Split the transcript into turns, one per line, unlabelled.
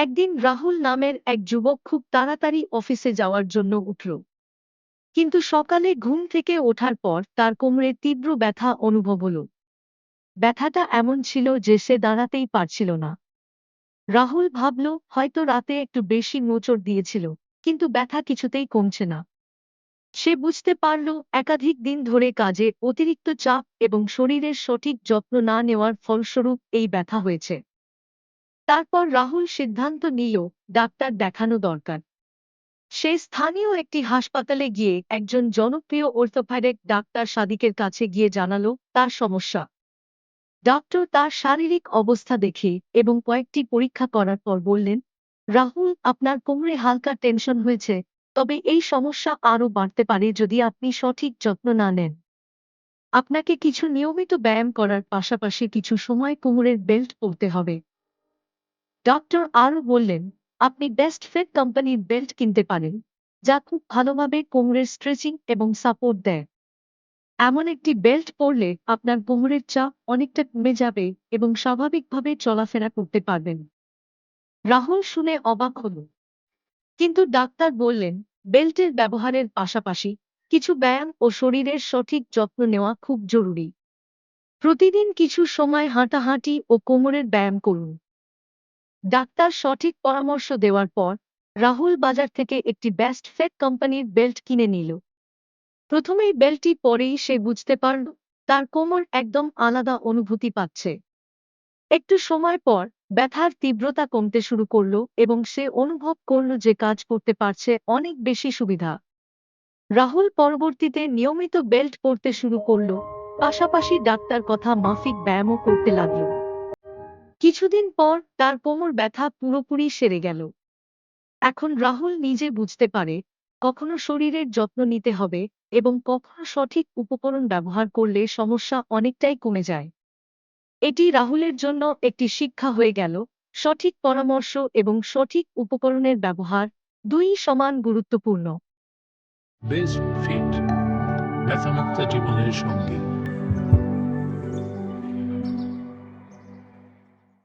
একদিন রাহুল নামের এক যুবক খুব তাড়াতাড়ি অফিসে যাওয়ার জন্য উঠল। কিন্তু সকালে ঘুম থেকে ওঠার পর তার কোমরে তীব্র ব্যথা অনুভব হল। ব্যথাটা এমন ছিল যে সে দাঁড়াতেই পারছিল না। রাহুল ভাবল হয়তো রাতে একটু বেশি মোচড় দিয়েছিল, কিন্তু ব্যথা কিছুতেই কমছে না। সে বুঝতে পারল একাধিক দিন ধরে কাজে অতিরিক্ত চাপ এবং শরীরের সঠিক যত্ন না নেওয়ার ফলস্বরূপ এই ব্যথা হয়েছে। তারপর রাহুল সিদ্ধান্ত নিল ডাক্তার দেখানো দরকার। সে স্থানীয় একটি হাসপাতালে গিয়ে একজন জনপ্রিয় অর্থোপেডিক ডাক্তার সাদিকের কাছে গিয়ে জানালো তার সমস্যা। ডক্টর তার শারীরিক অবস্থা দেখে এবং কয়েকটি পরীক্ষা করার পর বললেন, রাহুল, আপনার কোমরে হালকা টেনশন হয়েছে, তবে এই সমস্যা আরও বাড়তে পারে যদি আপনি সঠিক যত্ন না নেন। আপনাকে কিছু নিয়মিত ব্যায়াম করার পাশাপাশি কিছু সময় কোমরের বেল্ট পরতে হবে। ডক্টর আরও বললেন, আপনি বেস্ট ফিট কোম্পানির বেল্ট কিনতে পারেন, যা খুব ভালোভাবে কোমরের স্ট্রেচিং এবং সাপোর্ট দেয়। এমন একটি বেল্ট পরলে আপনার কোমরের চাপ অনেকটা কমে যাবে এবং স্বাভাবিকভাবে চলাফেরা করতে পারবেন। রাহুল শুনে অবাক হল, কিন্তু ডাক্তার বললেন বেল্টের ব্যবহারের পাশাপাশি কিছু ব্যায়াম ও শরীরের সঠিক যত্ন নেওয়া খুব জরুরি। প্রতিদিন কিছু সময় হাঁটাহাঁটি ও কোমরের ব্যায়াম করুন। ডাক্তার সঠিক পরামর্শ দেওয়ার পর রাহুল বাজার থেকে একটি বেস্ট ফিট কোম্পানির বেল্ট কিনে নিল। প্রথমেই বেল্টটি পরেই সে বুঝতে পারল তার কোমর একদম আলাদা অনুভূতি পাচ্ছে। একটু সময় পর ব্যথার তীব্রতা কমতে শুরু করলো এবং সে অনুভব করল যে কাজ করতে পারছে অনেক বেশি সুবিধা। রাহুল পরবর্তীতে নিয়মিত বেল্ট পরতে শুরু করলো, পাশাপাশি ডাক্তার কথা মাফিক ব্যায়ামও করতে লাগল। কিছুদিন পর তার কোমর ব্যথা পুরোপুরি সেরে গেল। এখন রাহুল নিজে বুঝতে পারে কখনো শরীরের যত্ন নিতে হবে এবং কখনো সঠিক উপকরণ ব্যবহার করলে সমস্যা অনেকটাই কমে যায়। এটি রাহুলের জন্য একটি শিক্ষা হয়ে গেল, সঠিক পরামর্শ এবং সঠিক উপকরণের ব্যবহার দুইই সমান গুরুত্বপূর্ণ।
বেস্ট ফিট ব্যথামুক্ত জীবনের সঙ্গী।